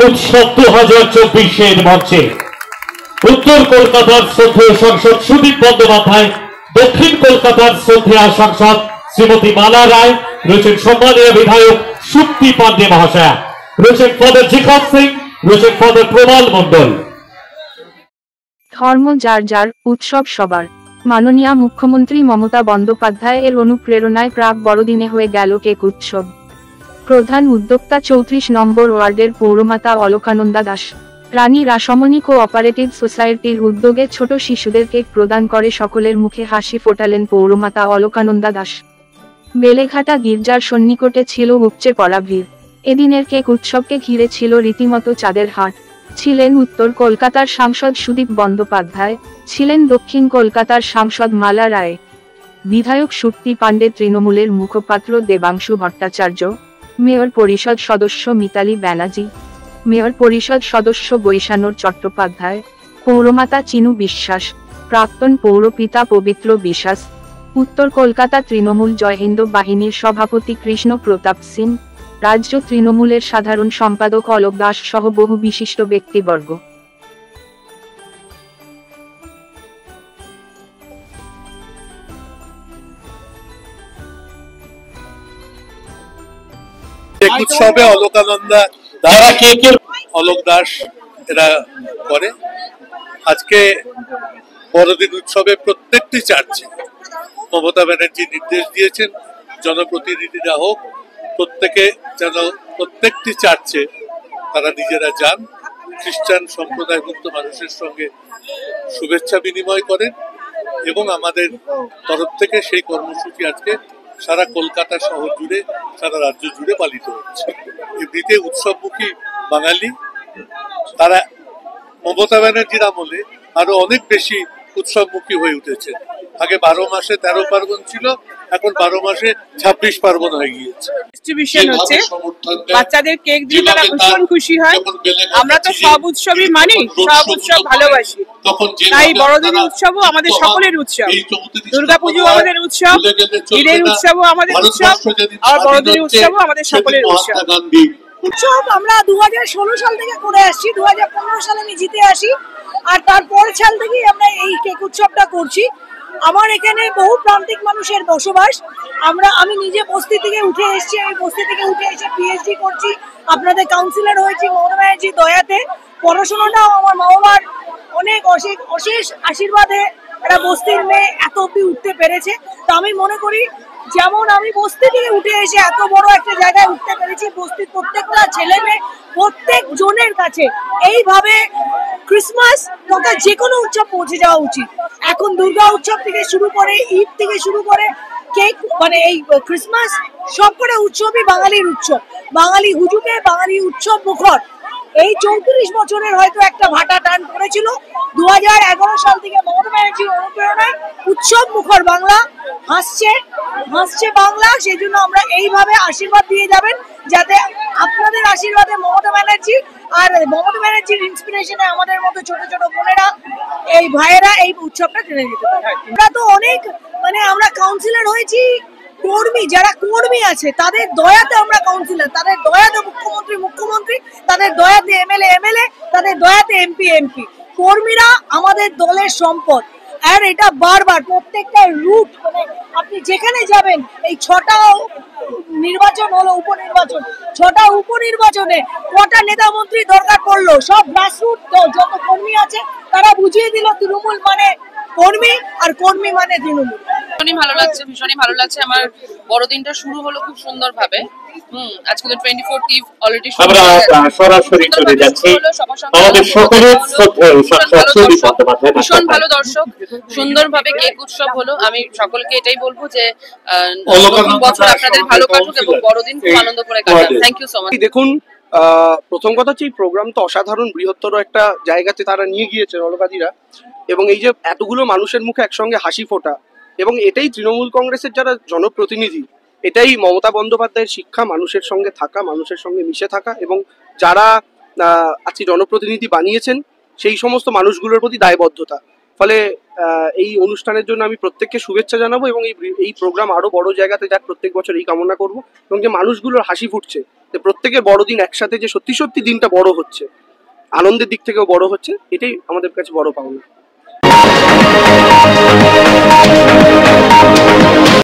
উৎসব 2024 মঞ্চে উত্তর কলকাতার শ্রদ্ধেয় সাংসদ সুদীপ বন্দ্যোপাধ্যায়, দক্ষিণ কলকাতার শ্রদ্ধেয় সাংসদ শ্রীমতী মালা রায় রয়েছেন, সম্মানীয় বিধায়ক সুপ্তি পান্ডে মহাশয়া রয়েছেন, ফাদার জিখাব সিং রয়েছেন, ফাদার প্রবাল মন্ডল। ধর্ম যার যার, উৎসব সবার। মাননীয় মুখ্যমন্ত্রী মমতা বন্দ্যোপাধ্যায় এর অনুপ্রেরণায় প্রাক বড়দিনে হয়ে গেল কেক উৎসব। প্রধান উদ্যোক্তা 34 নম্বর ওয়ার্ডের পৌরমাতা অলকানন্দা দাস। রানী রাসমণি কোঅপারেটিভ সোসাইটির উদ্যোগে ছোট শিশুদের কেক প্রদান করে সকলের মুখে হাসি ফোটালেন পৌরমাতা অলকানন্দা দাস। বেলেঘাটা গির্জার সন্নিকটে ছিল উপচে পড়া ভিড়। এদিনের কেক উৎসবকে ঘিরে ছিল রীতিমতো চাঁদের হাট। ছিলেন উত্তর কলকাতার সাংসদ সুদীপ বন্দ্যোপাধ্যায়, ছিলেন দক্ষিণ কলকাতার সাংসদ মালা রায়, বিধায়ক সুপ্তি পান্ডে, তৃণমূলের মুখপাত্র দেবাংশু ভট্টাচার্য, মেয়র পরিষদ সদস্য মিতালি ব্যানার্জি, মেয়র পরিষদ সদস্য বৈশানর চট্টোপাধ্যায়, পৌরমাতা চিনু বিশ্বাস, প্রাক্তন পৌরপিতা পবিত্র বিশ্বাস, উত্তর কলকাতা তৃণমূল জয় হিন্দ বাহিনীর সভাপতি কৃষ্ণ প্রতাপ সিং, রাজ্য তৃণমূলের সাধারণ সম্পাদক অলোক দাস সহ বহু বিশিষ্ট ব্যক্তিবর্গ। উৎসবে অলকানন্দা দ্বারা কেকের অলোক দাস এরা করে। আজকে বড়দিন উৎসবে প্রত্যেকটি চার্চে মমতা ব্যানার্জি নির্দেশ দিয়েছেন জনপ্রতিনিধিরা হোক, প্রত্যেকে যেন প্রত্যেকটি চার্চে তারা নিজেরা যান, খ্রিস্টান সম্প্রদায়ভুক্ত মানুষের সঙ্গে শুভেচ্ছা বিনিময় করেন, এবং আমাদের তরফ থেকে সেই কর্মসূচি আজকে সারা কলকাতা শহর জুড়ে, সারা রাজ্য জুড়ে পালিত হচ্ছে। এমনিতে উৎসবমুখী বাঙালি, তারা মমতা ব্যানার্জির আমলে আরো অনেক বেশি উৎসবমুখী হয়ে উঠেছে। আগে 12 মাসে 13 পার্বণ ছিল, এখন 12 মাসে 26 পার্বণ হয়ে গিয়েছে। ডিস্ট্রিবিউশন হচ্ছে, বাচ্চাদের কেক দিয়ে তারা ভীষণ খুশি হয়। আমরা তো সব উৎসবই মানি, সব উৎসব ভালোবাসি, তাই বড়দিন উৎসবও আমাদের সকলের উৎসব। দুর্গাপুজো আমাদের উৎসব, ঈদের উৎসবও আমাদের উৎসব, আর বড়দিন উৎসবও আমাদের সকলের উৎসব। উৎসব আমরা 2016 সাল থেকে করে আসছি, 2015 সালে আমি জিতে আসি, আর তারপর সাল থেকেই আমরা এই কেক উৎসবটা করছি। আমার এখানে বহু প্রান্তিক মানুষের বসবাস। আমি নিজে বস্তি থেকে উঠে এসেছি, আমি বস্তি থেকে উঠে এসে পিএইচডি করছি, আপনাদের কাউন্সিলর হয়েছি মমতা ব্যানার্জির দয়াতে। পড়াশোনাটাও আমার মা বাবার অনেক অশেষ আশীর্বাদে একটা বস্তির মেয়ে এত অব্দি উঠতে পেরেছে। তো আমি মনে করি, যেমন আমি বস্তি থেকে উঠে এসে এত বড় একটা জায়গায় উঠতে পেরেছি, বস্তির প্রত্যেকটা ছেলে মেয়ে প্রত্যেক জনের কাছে এইভাবে ক্রিসমাস তথা যে কোনো উৎসব পৌঁছে যাওয়া উচিত। এখন দুর্গা উৎসব থেকে শুরু করে, ঈদ থেকে শুরু করে, কেক মানে এই ক্রিসমাস, সবকটা উৎসবই বাঙালির উৎসব। বাঙালি হুজুকে বাঙালি উৎসব মুখর। এই 34 বছরের হয়তো একটা ভাটা টান পড়েছিল। 2011 সাল থেকে মমতা ব্যানার্জির অনুপ্রেরণায় উৎসব মুখর বাংলা, হাসছে বাংলা। সেই জন্য আমরা এইভাবে আশীর্বাদ দিয়ে যাবেন, যাতে আপনাদের আশীর্বাদে মমতা ব্যানার্জি আর মমতা ব্যানার্জির ইন্সপিরেশনে আমাদের মতো ছোট ছোট বোনেরা, এই ভাইয়েরা এই উৎসবটা টেনে যেতে পারে। আমরা তো অনেক আমরা কাউন্সিলর হয়েছি, কর্মী যারা কর্মী আছে তাদের দয়াতে আমরা কাউন্সিলর, তাদের দয়াতে মুখ্যমন্ত্রী, তাদের দয়াতে এমএলএ, তাদের দয়াতে এমপি। কর্মীরা আমাদের দলের সম্পদ। আর এটা বারবার প্রত্যেকটা রুট, আপনি যেখানে যাবেন, এই 6টা নির্বাচন হলো, উপনির্বাচন, 6টা উপনির্বাচনে কটা নেতা মন্ত্রী দরকার পড়লো, সব গ্রাসরুট যত কর্মী আছে তারা বুঝিয়ে দিল তৃণমূল মানে কর্মী, আর কর্মী মানে তৃণমূল। ভীষণই ভালো লাগছে। আমার বড়দিনটা শুরু হলো খুব সুন্দর ভাবে। আজকে তো 24th ইভ অলরেডি আমরা সরাসরি চলে যাচ্ছি আমাদের সকলের শ্রদ্ধেয় সাংসদ সুদীপ বন্দ্যোপাধ্যায়। ভীষণ ভালো দর্শক, সুন্দরভাবে কেক উৎসব হলো। আমি সকলকে এটাই বলবো যে নতুন বছর আপনাদের ভালো কাটুক এবং বড়দিন খুব আনন্দ করে কাটান। Thank you so much. দেখুন, প্রথম কথা হচ্ছে এই প্রোগ্রাম তো অসাধারণ, বৃহত্তর একটা জায়গাতে তারা নিয়ে গিয়েছে অলকাদিরা, এবং এই যে এতগুলো মানুষের মুখে একসঙ্গে হাসি ফোটা, এবং এটাই তৃণমূল কংগ্রেসের যারা জনপ্রতিনিধি, এটাই মমতা বন্দ্যোপাধ্যায়ের শিক্ষা, মানুষের সঙ্গে থাকা, মানুষের সঙ্গে মিশে থাকা, এবং যারা আজকে জনপ্রতিনিধি বানিয়েছেন সেই সমস্ত মানুষগুলোর প্রতি দায়বদ্ধতা। ফলে এই অনুষ্ঠানের জন্য আমি প্রত্যেককে শুভেচ্ছা জানাবো এবং এই প্রোগ্রাম আরো বড় জায়গাতে যাক প্রত্যেক বছর এই কামনা করব। এবং যে মানুষগুলোর হাসি ফুটছে, যে প্রত্যেকের বড়দিন একসাথে যে সত্যি সত্যি দিনটা বড় হচ্ছে, আনন্দের দিক থেকেও বড় হচ্ছে, এটাই আমাদের কাছে বড় পাওনা।